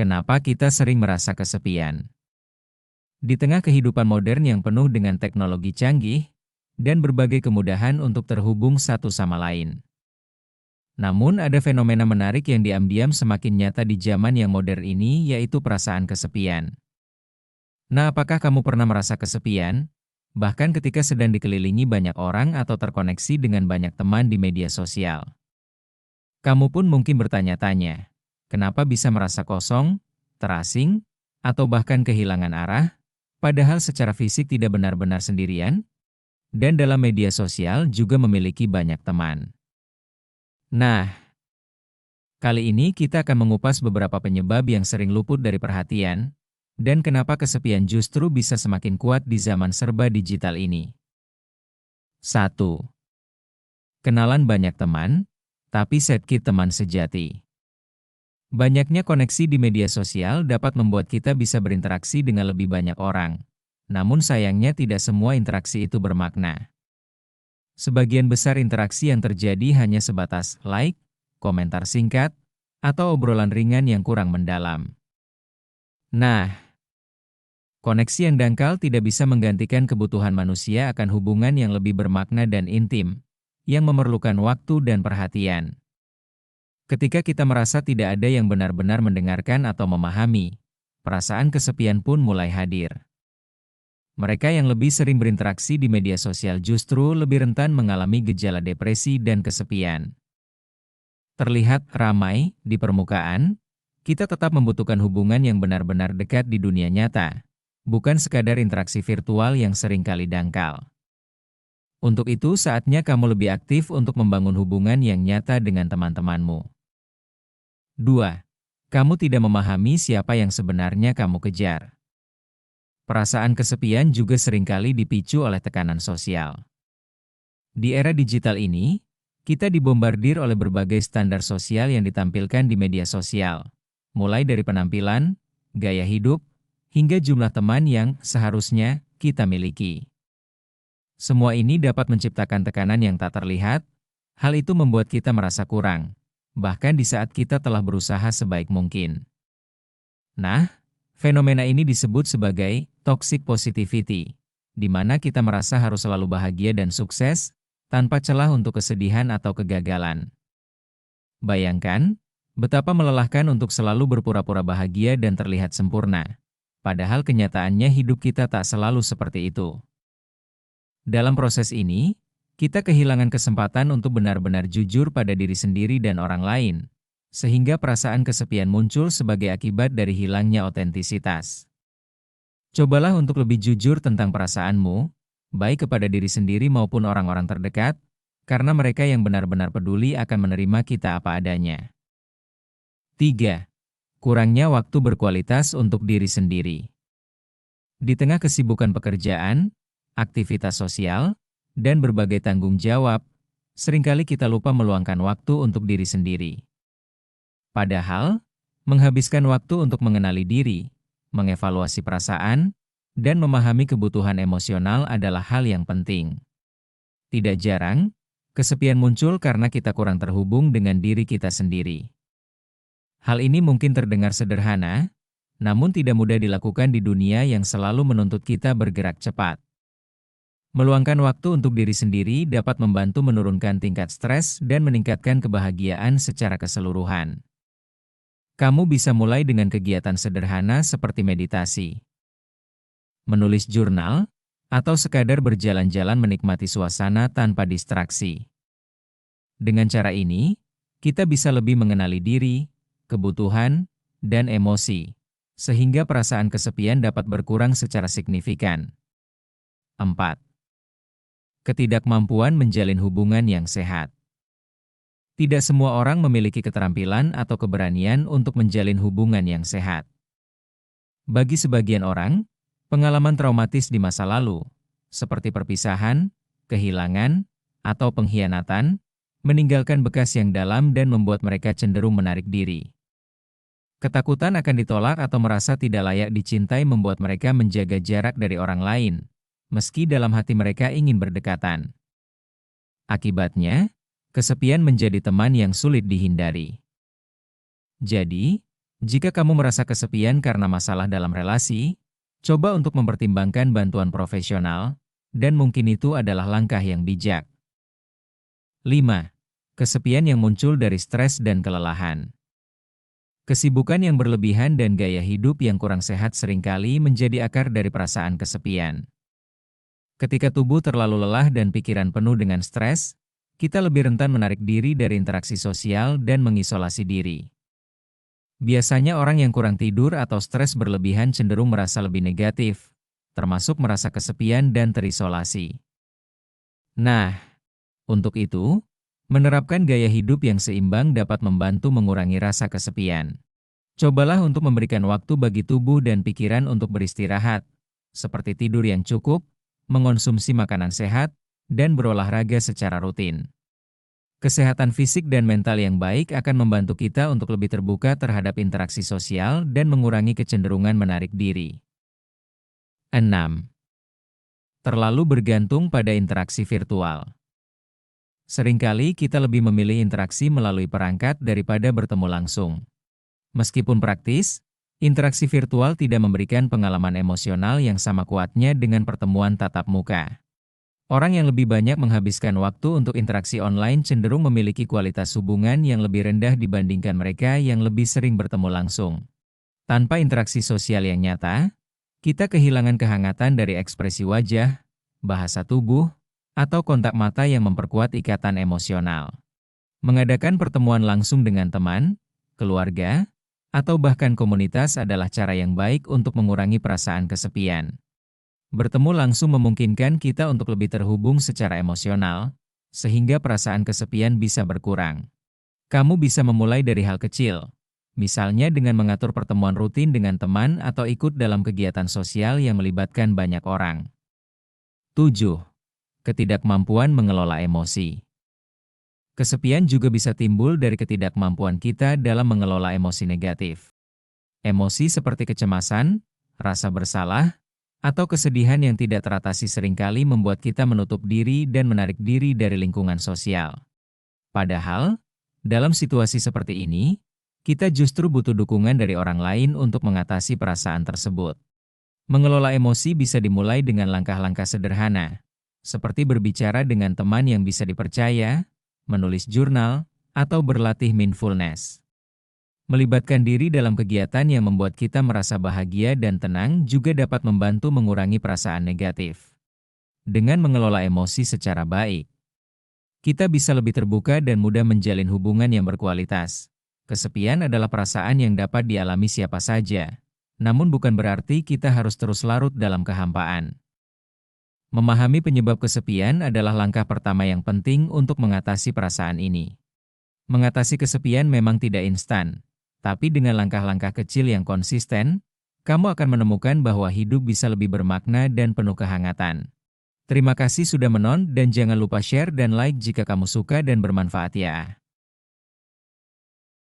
Kenapa kita sering merasa kesepian? Di tengah kehidupan modern yang penuh dengan teknologi canggih dan berbagai kemudahan untuk terhubung satu sama lain. Namun ada fenomena menarik yang diam-diam semakin nyata di zaman yang modern ini, yaitu perasaan kesepian. Nah, apakah kamu pernah merasa kesepian? Bahkan ketika sedang dikelilingi banyak orang atau terkoneksi dengan banyak teman di media sosial. Kamu pun mungkin bertanya-tanya, kenapa bisa merasa kosong, terasing, atau bahkan kehilangan arah, padahal secara fisik tidak benar-benar sendirian? Dan dalam media sosial juga memiliki banyak teman. Nah, kali ini kita akan mengupas beberapa penyebab yang sering luput dari perhatian, dan kenapa kesepian justru bisa semakin kuat di zaman serba digital ini. 1. Kenalan banyak teman, tapi sedikit teman sejati. Banyaknya koneksi di media sosial dapat membuat kita bisa berinteraksi dengan lebih banyak orang. Namun sayangnya tidak semua interaksi itu bermakna. Sebagian besar interaksi yang terjadi hanya sebatas like, komentar singkat, atau obrolan ringan yang kurang mendalam. Nah, koneksi yang dangkal tidak bisa menggantikan kebutuhan manusia akan hubungan yang lebih bermakna dan intim, yang memerlukan waktu dan perhatian. Ketika kita merasa tidak ada yang benar-benar mendengarkan atau memahami, perasaan kesepian pun mulai hadir. Mereka yang lebih sering berinteraksi di media sosial justru lebih rentan mengalami gejala depresi dan kesepian. Terlihat ramai di permukaan, kita tetap membutuhkan hubungan yang benar-benar dekat di dunia nyata, bukan sekadar interaksi virtual yang seringkali dangkal. Untuk itu saatnya kamu lebih aktif untuk membangun hubungan yang nyata dengan teman-temanmu. 2. Kamu tidak memahami siapa yang sebenarnya kamu kejar. Perasaan kesepian juga seringkali dipicu oleh tekanan sosial. Di era digital ini, kita dibombardir oleh berbagai standar sosial yang ditampilkan di media sosial, mulai dari penampilan, gaya hidup, hingga jumlah teman yang seharusnya kita miliki. Semua ini dapat menciptakan tekanan yang tak terlihat, hal itu membuat kita merasa kurang, bahkan di saat kita telah berusaha sebaik mungkin. Nah, fenomena ini disebut sebagai toxic positivity, di mana kita merasa harus selalu bahagia dan sukses, tanpa celah untuk kesedihan atau kegagalan. Bayangkan, betapa melelahkan untuk selalu berpura-pura bahagia dan terlihat sempurna, padahal kenyataannya hidup kita tak selalu seperti itu. Dalam proses ini, kita kehilangan kesempatan untuk benar-benar jujur pada diri sendiri dan orang lain, sehingga perasaan kesepian muncul sebagai akibat dari hilangnya otentisitas. Cobalah untuk lebih jujur tentang perasaanmu, baik kepada diri sendiri maupun orang-orang terdekat, karena mereka yang benar-benar peduli akan menerima kita apa adanya. 3. Kurangnya waktu berkualitas untuk diri sendiri. Di tengah kesibukan pekerjaan, aktivitas sosial, dan berbagai tanggung jawab, seringkali kita lupa meluangkan waktu untuk diri sendiri. Padahal, menghabiskan waktu untuk mengenali diri, mengevaluasi perasaan, dan memahami kebutuhan emosional adalah hal yang penting. Tidak jarang, kesepian muncul karena kita kurang terhubung dengan diri kita sendiri. Hal ini mungkin terdengar sederhana, namun tidak mudah dilakukan di dunia yang selalu menuntut kita bergerak cepat. Meluangkan waktu untuk diri sendiri dapat membantu menurunkan tingkat stres dan meningkatkan kebahagiaan secara keseluruhan. Kamu bisa mulai dengan kegiatan sederhana seperti meditasi, menulis jurnal, atau sekadar berjalan-jalan menikmati suasana tanpa distraksi. Dengan cara ini, kita bisa lebih mengenali diri, kebutuhan, dan emosi, sehingga perasaan kesepian dapat berkurang secara signifikan. 4. Ketidakmampuan menjalin hubungan yang sehat. Tidak semua orang memiliki keterampilan atau keberanian untuk menjalin hubungan yang sehat. Bagi sebagian orang, pengalaman traumatis di masa lalu, seperti perpisahan, kehilangan, atau pengkhianatan, meninggalkan bekas yang dalam dan membuat mereka cenderung menarik diri. Ketakutan akan ditolak atau merasa tidak layak dicintai membuat mereka menjaga jarak dari orang lain, meski dalam hati mereka ingin berdekatan. Akibatnya, kesepian menjadi teman yang sulit dihindari. Jadi, Jika kamu merasa kesepian karena masalah dalam relasi, coba untuk mempertimbangkan bantuan profesional, dan mungkin itu adalah langkah yang bijak. 5. Kesepian yang muncul dari stres dan kelelahan. Kesibukan yang berlebihan dan gaya hidup yang kurang sehat seringkali menjadi akar dari perasaan kesepian. Ketika tubuh terlalu lelah dan pikiran penuh dengan stres, kita lebih rentan menarik diri dari interaksi sosial dan mengisolasi diri. Biasanya orang yang kurang tidur atau stres berlebihan cenderung merasa lebih negatif, termasuk merasa kesepian dan terisolasi. Nah, untuk itu, menerapkan gaya hidup yang seimbang dapat membantu mengurangi rasa kesepian. Cobalah untuk memberikan waktu bagi tubuh dan pikiran untuk beristirahat, seperti tidur yang cukup, mengonsumsi makanan sehat, dan berolahraga secara rutin. Kesehatan fisik dan mental yang baik akan membantu kita untuk lebih terbuka terhadap interaksi sosial dan mengurangi kecenderungan menarik diri. 6. Terlalu bergantung pada interaksi virtual. Seringkali kita lebih memilih interaksi melalui perangkat daripada bertemu langsung. Meskipun praktis, interaksi virtual tidak memberikan pengalaman emosional yang sama kuatnya dengan pertemuan tatap muka. Orang yang lebih banyak menghabiskan waktu untuk interaksi online cenderung memiliki kualitas hubungan yang lebih rendah dibandingkan mereka yang lebih sering bertemu langsung. Tanpa interaksi sosial yang nyata, kita kehilangan kehangatan dari ekspresi wajah, bahasa tubuh, atau kontak mata yang memperkuat ikatan emosional. Mengadakan pertemuan langsung dengan teman, keluarga, atau bahkan komunitas adalah cara yang baik untuk mengurangi perasaan kesepian. Bertemu langsung memungkinkan kita untuk lebih terhubung secara emosional, sehingga perasaan kesepian bisa berkurang. Kamu bisa memulai dari hal kecil, misalnya dengan mengatur pertemuan rutin dengan teman atau ikut dalam kegiatan sosial yang melibatkan banyak orang. 7. Ketidakmampuan mengelola emosi. Kesepian juga bisa timbul dari ketidakmampuan kita dalam mengelola emosi negatif. Emosi seperti kecemasan, rasa bersalah, atau kesedihan yang tidak teratasi seringkali membuat kita menutup diri dan menarik diri dari lingkungan sosial. Padahal, dalam situasi seperti ini, kita justru butuh dukungan dari orang lain untuk mengatasi perasaan tersebut. Mengelola emosi bisa dimulai dengan langkah-langkah sederhana, seperti berbicara dengan teman yang bisa dipercaya, menulis jurnal, atau berlatih mindfulness. Melibatkan diri dalam kegiatan yang membuat kita merasa bahagia dan tenang juga dapat membantu mengurangi perasaan negatif. Dengan mengelola emosi secara baik, kita bisa lebih terbuka dan mudah menjalin hubungan yang berkualitas. Kesepian adalah perasaan yang dapat dialami siapa saja, namun bukan berarti kita harus terus larut dalam kehampaan. Memahami penyebab kesepian adalah langkah pertama yang penting untuk mengatasi perasaan ini. Mengatasi kesepian memang tidak instan, tapi dengan langkah-langkah kecil yang konsisten, kamu akan menemukan bahwa hidup bisa lebih bermakna dan penuh kehangatan. Terima kasih sudah menonton dan jangan lupa share dan like jika kamu suka dan bermanfaat ya.